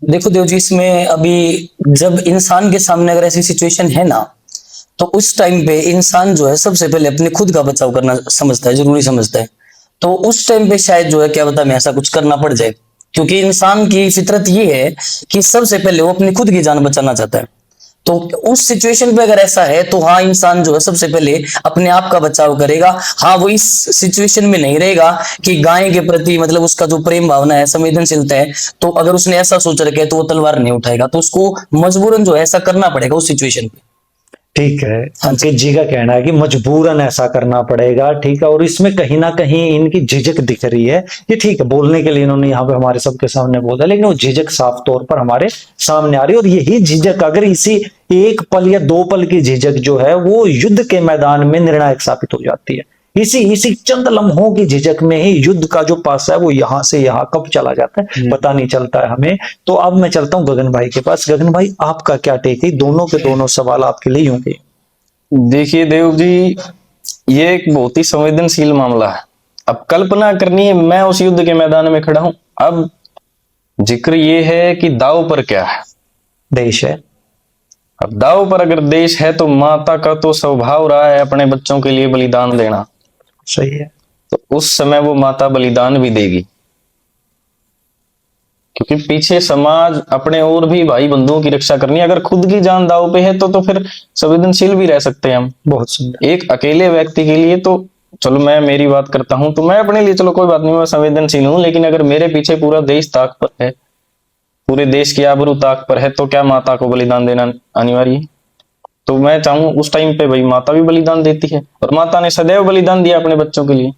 देखो देव जी, इसमें अभी जब इंसान के सामने अगर ऐसी सिचुएशन है ना, तो उस टाइम पे इंसान जो है सबसे पहले अपने खुद का बचाव करना समझता है, जरूरी समझता है। तो उस टाइम पे शायद जो है क्या पता मैं ऐसा कुछ करना पड़ जाए, क्योंकि इंसान की फितरत ये है कि सबसे पहले वो अपनी खुद की जान बचाना चाहता है। तो उस सिचुएशन पे अगर ऐसा है तो हाँ, इंसान जो है सबसे पहले अपने आप का बचाव करेगा। हाँ, वो इस सिचुएशन में नहीं रहेगा कि गाय के प्रति मतलब उसका जो प्रेम भावना है, संवेदनशीलता है, तो अगर उसने ऐसा सोच रखा है तो वो तलवार नहीं उठाएगा, तो उसको मजबूरन जो है ऐसा करना पड़ेगा उस सिचुएशन पे। ठीक है, अंकित जी का कहना है कि मजबूरन ऐसा करना पड़ेगा, ठीक है। और इसमें कहीं ना कहीं इनकी झिझक दिख रही है, ये ठीक है, बोलने के लिए इन्होंने यहाँ पे हमारे सबके सामने बोला, लेकिन वो झिझक साफ तौर पर हमारे सामने आ रही है। और यही झिझक अगर इसी एक पल या दो पल की झिझक जो है वो युद्ध के मैदान में निर्णायक साबित हो जाती है। इसी चंद लम्हों की झिझक में ही युद्ध का जो पासा है वो यहां से यहां कब चला जाता है पता नहीं चलता है हमें। तो अब मैं चलता हूं गगन भाई के पास। गगन भाई, आपका क्या टेक है? दोनों के दोनों सवाल आपके लिए यूं के। देखिए देव जी, ये एक बहुत ही संवेदनशील मामला है। अब कल्पना करनी है मैं उस युद्ध के मैदान में खड़ा हूं। अब जिक्र ये है कि दाव पर क्या है? देश है। अब दाव पर अगर देश है तो माता का तो स्वभाव रहा है अपने बच्चों के लिए बलिदान देना। सही है। तो उस समय वो माता बलिदान भी देगी, क्योंकि पीछे समाज अपने और भी भाई बंधुओं की रक्षा करनी है। अगर खुद की जान दाव पे है तो फिर संवेदनशील भी रह सकते हैं हम। बहुत सुंदर। एक अकेले व्यक्ति के लिए तो चलो, मैं मेरी बात करता हूं तो मैं अपने लिए चलो कोई बात नहीं, मैं संवेदनशील हूं। लेकिन अगर मेरे पीछे पूरा देश ताक पर है, पूरे देश की आबरू ताक पर है, तो क्या माता को बलिदान देना अनिवार्य है? तो मैं चाहूँ उस टाइम पे भाई माता भी बलिदान देती है, और माता ने सदैव बलिदान दिया अपने बच्चों के लिए।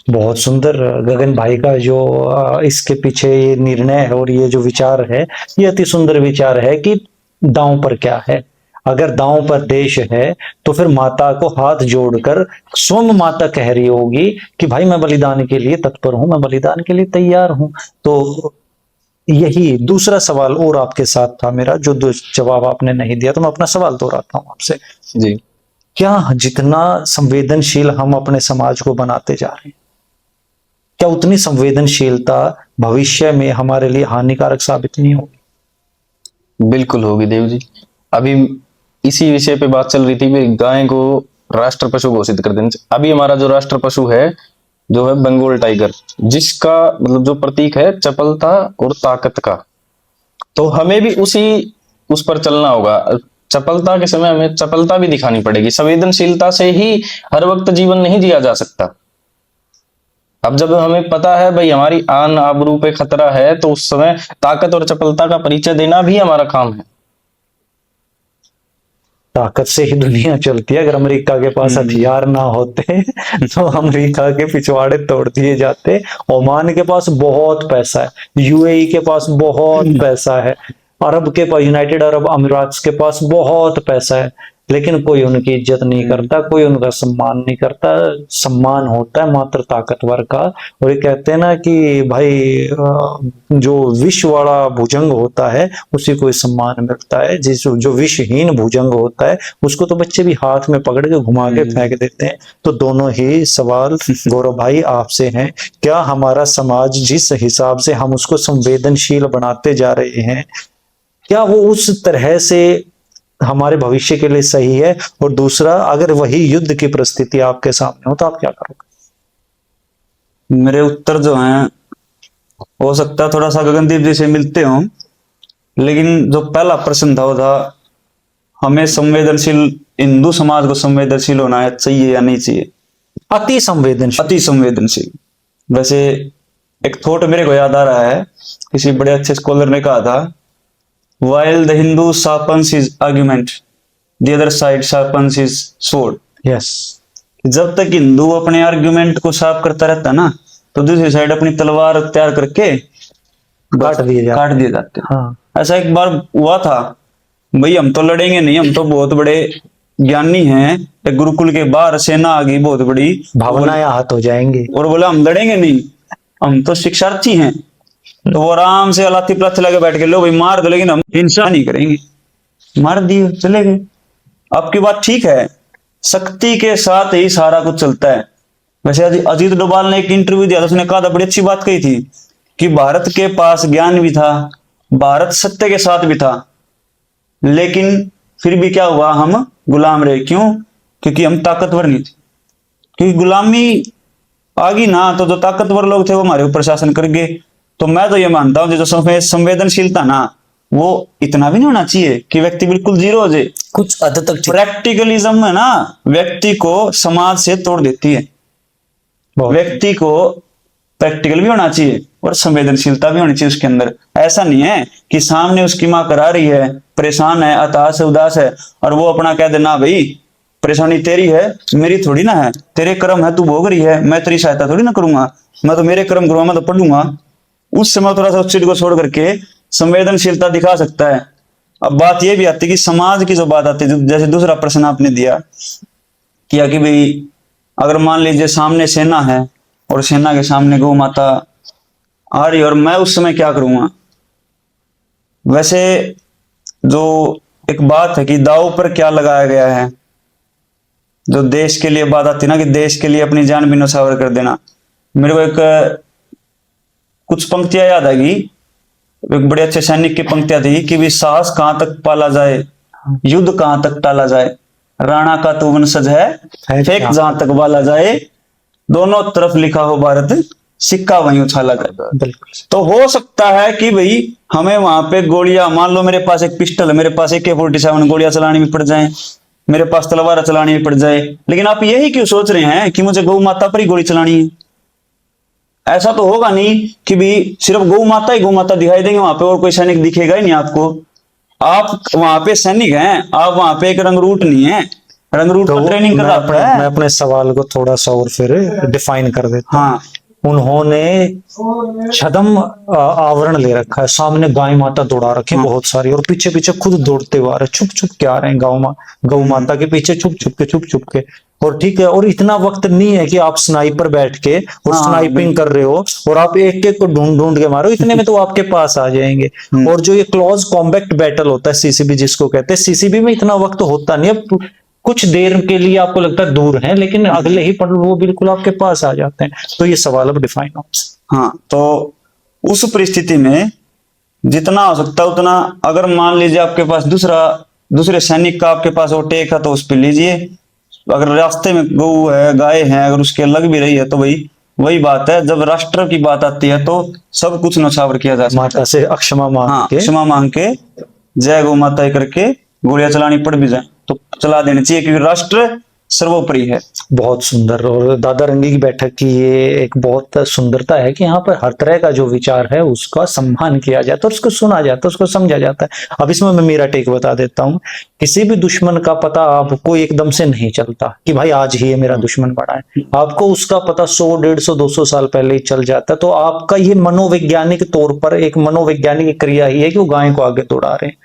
बहुत सुंदर गगन भाई का जो इसके पीछे ये निर्णय है और ये जो विचार है, ये अति सुंदर विचार है कि दांव पर क्या है। अगर दांव पर देश है तो फिर माता को हाथ जोड़कर स्वयं माता कह रही होगी कि भाई मैं बलिदान के लिए तत्पर हूं, मैं बलिदान के लिए तैयार हूं। तो यही दूसरा सवाल और आपके साथ था मेरा, जो जवाब आपने नहीं दिया, तो मैं अपना सवाल दोहराता हूं आपसे। जी, क्या जितना संवेदनशील हम अपने समाज को बनाते जा रहे हैं, क्या उतनी संवेदनशीलता भविष्य में हमारे लिए हानिकारक साबित नहीं होगी? बिल्कुल होगी देव जी। अभी इसी विषय पे बात चल रही थी कि गाय को राष्ट्र पशु घोषित कर देना चाहिए। अभी हमारा जो राष्ट्र पशु है जो है बंगाल टाइगर, जिसका मतलब जो प्रतीक है चपलता और ताकत का, तो हमें भी उस पर चलना होगा। चपलता के समय हमें चपलता भी दिखानी पड़ेगी। संवेदनशीलता से ही हर वक्त जीवन नहीं जिया जा सकता। अब जब हमें पता है भाई हमारी आन आबरू पे खतरा है, तो उस समय ताकत और चपलता का परिचय देना भी हमारा काम है। ताकत से ही दुनिया चलती है। अगर अमेरिका के पास हथियार ना होते तो अमेरिका के पिछवाड़े तोड़ दिए जाते। ओमान के पास बहुत पैसा है, यूएई के पास बहुत पैसा है, अरब के पास, यूनाइटेड अरब अमीरात के पास बहुत पैसा है, लेकिन कोई उनकी इज्जत नहीं करता, कोई उनका सम्मान नहीं करता। सम्मान होता है मात्र ताकतवर का। और ये कहते हैं ना कि भाई जो विष वाला भुजंग होता है उसी को सम्मान मिलता है, जो विषहीन भुजंग होता है उसको तो बच्चे भी हाथ में पकड़ के घुमा के फेंक देते हैं। तो दोनों ही सवाल गौरव भाई आपसे हैं, क्या हमारा समाज जिस हिसाब से हम उसको संवेदनशील बनाते जा रहे हैं, क्या वो उस तरह से हमारे भविष्य के लिए सही है? और दूसरा, अगर वही युद्ध की परिस्थिति आपके सामने हो तो आप क्या करोगे? मेरे उत्तर जो हैं हो सकता है थोड़ा सा गगनदीप जी से मिलते हो, लेकिन जो पहला प्रश्न था वो था हमें संवेदनशील, हिंदू समाज को संवेदनशील होना चाहिए या नहीं चाहिए? अति संवेदनशील। अति संवेदनशील। वैसे एक थॉट मेरे को याद आ रहा है, किसी बड़े अच्छे स्कॉलर ने कहा था, while the Hindu sharpens his argument, the other side sharpens his sword. Yes. जब तक हिंदू अपने आर्ग्यूमेंट को शार्प करता रहता ना, तो दूसरी साइड अपनी तलवार तैयार करके काट दिए जाते। काट दिए जाते। हाँ। ऐसा एक बार हुआ था, भाई हम तो लड़ेंगे नहीं, हम तो बहुत बड़े ज्ञानी हैं, एक गुरुकुल के बाहर सेना आ गई बहुत बड़ी, भावनाएं आहत हो जाएंगी। और बोला हम लड़ेंगे नहीं, हम तो शिक्षार्थी हैं। तो वो आराम से लाठी प्लाठी लगे बैठ के, लो भाई मार दो, लेकिन हम हिंसा नहीं करेंगे। मार दिए, चले गए। आपकी बात ठीक है, शक्ति के साथ ही सारा कुछ चलता है। वैसे अजीत डोभाल ने एक इंटरव्यू दिया था, उसने कहा था, बड़ी अच्छी बात कही थी कि भारत के पास ज्ञान भी था, भारत सत्य के साथ भी था, लेकिन फिर भी क्या हुआ, हम गुलाम रहे। क्यों? क्योंकि हम ताकतवर नहीं थे। क्योंकि गुलामी आ गई ना, तो जो ताकतवर लोग थे वो हमारे ऊपर शासन कर गए। तो मैं तो ये मानता हूँ जो संवेदनशीलता ना, वो इतना भी नहीं होना चाहिए कि व्यक्ति बिल्कुल जीरो हो जाए। कुछ हद तक ठीक। प्रैक्टिकलिज्म है ना, व्यक्ति को समाज से तोड़ देती है। व्यक्ति को प्रैक्टिकल भी होना चाहिए और संवेदनशीलता भी होनी चाहिए उसके अंदर। ऐसा नहीं है कि सामने उसकी माँ करा रही है, परेशान है, हताश है, उदास है, और वो अपना कह देना भाई परेशानी तेरी है, मेरी थोड़ी ना है, तेरे कर्म है, तू भोग रही है, मैं तेरी सहायता थोड़ी ना करूंगा, मैं तो मेरे कर्म करूंगा, मैं तो पढ़ूंगा। उस समय थोड़ा सा उस चीज को छोड़ करके संवेदनशीलता दिखा सकता है। अब बात यह भी आती है कि समाज की जो बात आती है, जैसे दूसरा प्रश्न आपने दिया किया कि भाई अगर मान लीजिए सामने सेना है और सेना के सामने गौ माता आ रही है, और मैं उस समय क्या करूंगा? वैसे जो एक बात है कि दांव पर क्या लगाया गया है, जो देश के लिए बात आती है ना कि देश के लिए अपनी जान भी न्यौछावर कर देना। मेरे को एक कुछ पंक्तियां याद आएगी, एक बड़े अच्छे सैनिक की पंक्तियां थी कि भी साहस कहां तक पाला जाए, युद्ध कहां तक टाला जाए, राणा का तो वंशज है, फेंक जहां तक बाला जाए, दोनों तरफ लिखा हो भारत, सिक्का वहीं उछाला जाए। बिल्कुल। तो हो सकता है कि भाई हमें वहां पे गोलियां, मान लो मेरे पास एक पिस्टल है, मेरे पास AK-47, गोलियां चलानी भी पड़ जाए, मेरे पास तलवार चलानी भी पड़ जाए, लेकिन आप यही क्यों सोच रहे हैं कि मुझे गौ माता पर ही गोली चलानी है? ऐसा तो होगा नहीं कि भी सिर्फ गौ माता ही गौ माता दिखाई देंगे वहां पे और कोई सैनिक दिखेगा ही नहीं आपको। आप वहां पे सैनिक हैं, आप वहां पे एक रंगरूट नहीं है, रंगरूट तो पर ट्रेनिंग कर रहा है। मैं अपने सवाल को थोड़ा सा और फिर डिफाइन कर देता हूं। हाँ, उन्होंने छद्म आवरण ले रखा है, सामने गाय माता दौड़ा रखी है बहुत सारी, और पीछे पीछे खुद दौड़ते हुए आ रहे, छुप छुप के आ रहे हैं गौ माता के पीछे, छुप छुप के। और ठीक है, और इतना वक्त नहीं है कि आप स्नाइपर बैठ के और स्नाइपिंग कर रहे हो और आप एक एक को ढूंढ ढूंढ के मारो, इतने में तो आपके पास आ जाएंगे। और जो ये क्लोज कॉम्बैक्ट बैटल होता है, CCB जिसको कहते हैं, CCB में इतना वक्त होता नहीं है, कुछ देर के लिए आपको लगता है दूर है, लेकिन अगले ही पल वो बिल्कुल आपके पास आ जाते हैं। तो ये सवाल अब डिफाइन हो। हाँ, तो उस परिस्थिति में जितना हो सकता है उतना, अगर मान लीजिए आपके पास दूसरे सैनिक का आपके पास वो टेक है तो उस पर लीजिए। अगर रास्ते में गऊ है, गाय है, अगर उसके लग भी रही है तो वही बात है, जब राष्ट्र की बात आती है तो सब कुछ न्यौछावर किया जा सकता है। माता से अक्षमा मांग के, क्षमा मांग के, जय गौ माता करके गोलियां चलानी पड़ भी जाए तो चला देनी चाहिए, क्योंकि राष्ट्र सर्वोपरि है। बहुत सुंदर। और दादा रंगी की बैठक की ये एक बहुत सुंदरता है कि यहाँ पर हर तरह का जो विचार है उसका सम्मान किया जाता है, उसको सुना जाता है, उसको समझा जाता है। अब इसमें मैं मेरा टेक बता देता हूँ। किसी भी दुश्मन का पता आपको एकदम से नहीं चलता कि भाई आज ही ये मेरा दुश्मन पड़ा है, आपको उसका पता 100, 150, 200 साल पहले ही चल जाता है। तो आपका ये मनोवैज्ञानिक तौर पर एक मनोवैज्ञानिक क्रिया ही है कि वो गाय को आगे दौड़ा रहे हैं।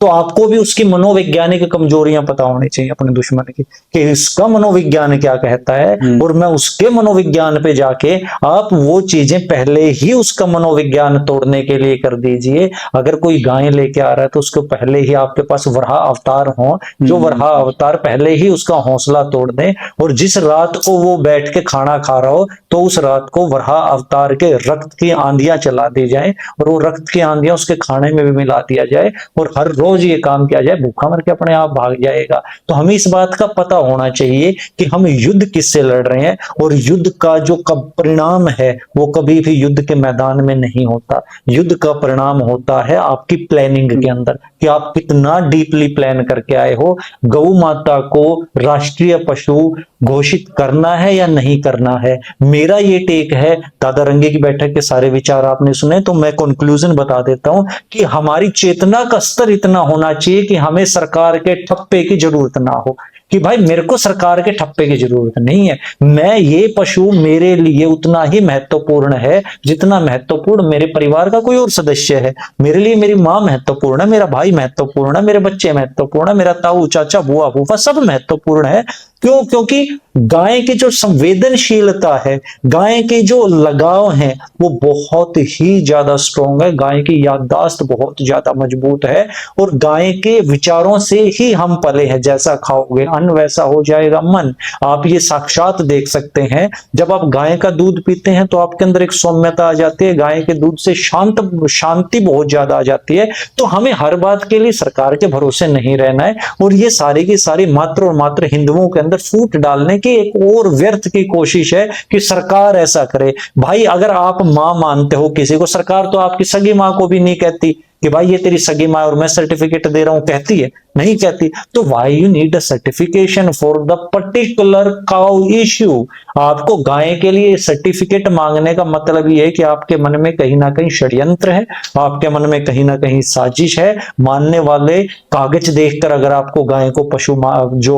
तो आपको भी उसकी मनोवैज्ञानिक कमजोरियां पता होनी चाहिए अपने दुश्मन की, कि इसका मनोविज्ञान क्या कहता है, और मैं उसके मनोविज्ञान पे जाके आप वो चीजें पहले ही उसका मनोविज्ञान तोड़ने के लिए कर दीजिए। अगर कोई गाय लेके आ रहा है तो उसको पहले ही आपके पास वराह अवतार हो, जो वराह अवतार पहले ही उसका हौसला तोड़ दें, और जिस रात को वो बैठ के खाना खा रहा हो तो उस रात को वराह अवतार के रक्त की आंधियां चला दी जाए, और वो रक्त की आंधियां उसके खाने में भी मिला दिया जाए, और हर रोज ये काम किया जाए, भूखा मर के अपने आप भाग जाएगा। तो हमें इस बात का पता होना चाहिए कि हम युद्ध किससे लड़ रहे हैं, और युद्ध का जो परिणाम है वो कभी भी युद्ध के मैदान में नहीं होता। युद्ध का परिणाम होता है आपकी प्लानिंग के अंदर, कि आप कितना डीपली प्लान करके आए हो। गौ माता को राष्ट्रीय पशु घोषित करना है या नहीं करना है, मेरा ये टेक है। दादा रंगे की बैठक के सारे विचार आपने सुने, तो मैं कंक्लूजन बता देता हूं कि हमारी चेतना का स्तर इतना होना चाहिए कि हमें सरकार के ठप्पे की जरूरत ना हो, कि भाई मेरे को सरकार के ठप्पे की जरूरत नहीं है। मैं ये पशु मेरे लिए उतना ही महत्वपूर्ण है जितना महत्वपूर्ण मेरे परिवार का कोई और सदस्य है। मेरे लिए मेरी माँ महत्वपूर्ण है, मेरा भाई महत्वपूर्ण है, मेरे बच्चे महत्वपूर्ण है, मेरा ताऊ चाचा बुआ फूफा सब महत्वपूर्ण है। क्यों? क्योंकि गाय की जो संवेदनशीलता है, गाय के जो लगाव हैं, वो बहुत ही ज्यादा स्ट्रॉन्ग है। गाय की याददाश्त बहुत ज्यादा मजबूत है, और गाय के विचारों से ही हम पले हैं। जैसा खाओगे अन्न वैसा हो जाएगा मन। आप ये साक्षात देख सकते हैं। जब आप गाय का दूध पीते हैं तो आपके अंदर एक सौम्यता आ जाती है, गाय के दूध से शांति बहुत ज्यादा आ जाती है। तो हमें हर बात के लिए सरकार के भरोसे नहीं रहना है, और ये सारी की सारी मात्र और मात्र हिंदुओं के अंदर फूट डालने की एक और व्यर्थ की कोशिश है कि सरकार ऐसा करे। भाई अगर आप मां मानते हो किसी को, सरकार तो आपकी सगी मां को भी नहीं कहती कि भाई ये तेरी सगी मां और मैं सर्टिफिकेट दे रहा हूं, कहती है? नहीं कहती। तो why you need a certification for the particular cow issue? आपको गाय के लिए सर्टिफिकेट मांगने का मतलब ये है कि आपके मन में कहीं ना कहीं षड्यंत्र है, आपके मन में कहीं ना कहीं साजिश है। मानने वाले कागज देखकर अगर आपको गाय को पशु जो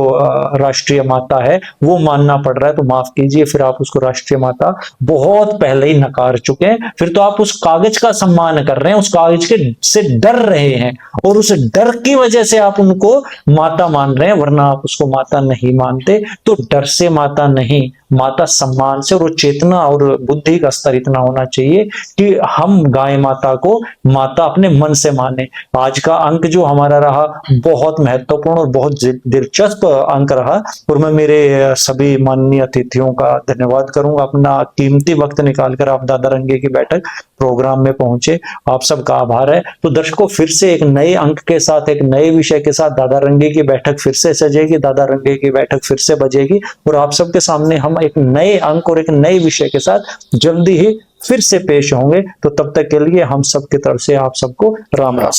राष्ट्रीय माता है वो मानना पड़ रहा है, तो माफ कीजिए, फिर आप उसको राष्ट्रीय माता बहुत पहले ही नकार चुके हैं। फिर तो आप उस कागज का सम्मान कर रहे हैं, उस कागज के से डर रहे हैं, और उस डर की वजह से आप उनको माता मान रहे हैं, वरना आप उसको माता नहीं मानते। तो डर से माता नहीं, माता सम्मान से। और वो चेतना और बुद्धि का स्तर इतना होना चाहिए कि हम गाय माता को माता अपने मन से माने। आज का अंक जो हमारा रहा बहुत महत्वपूर्ण और बहुत दिलचस्प अंक रहा, और मैं मेरे सभी माननीय अतिथियों का धन्यवाद करूंगा। अपना कीमती वक्त निकालकर आप दादा रंगे की बैठक प्रोग्राम में पहुंचे, आप सबका आभार है। तो दर्शकों, फिर से एक नए अंक के साथ, एक नए विषय के साथ दादा रंगे की बैठक फिर से सजेगी, दादा रंगे की बैठक फिर से बजेगी, और आप सबके सामने हम एक नए अंक और एक नए विषय के साथ जल्दी ही फिर से पेश होंगे। तो तब तक के लिए हम सबकी तरफ से आप सबको राम राम।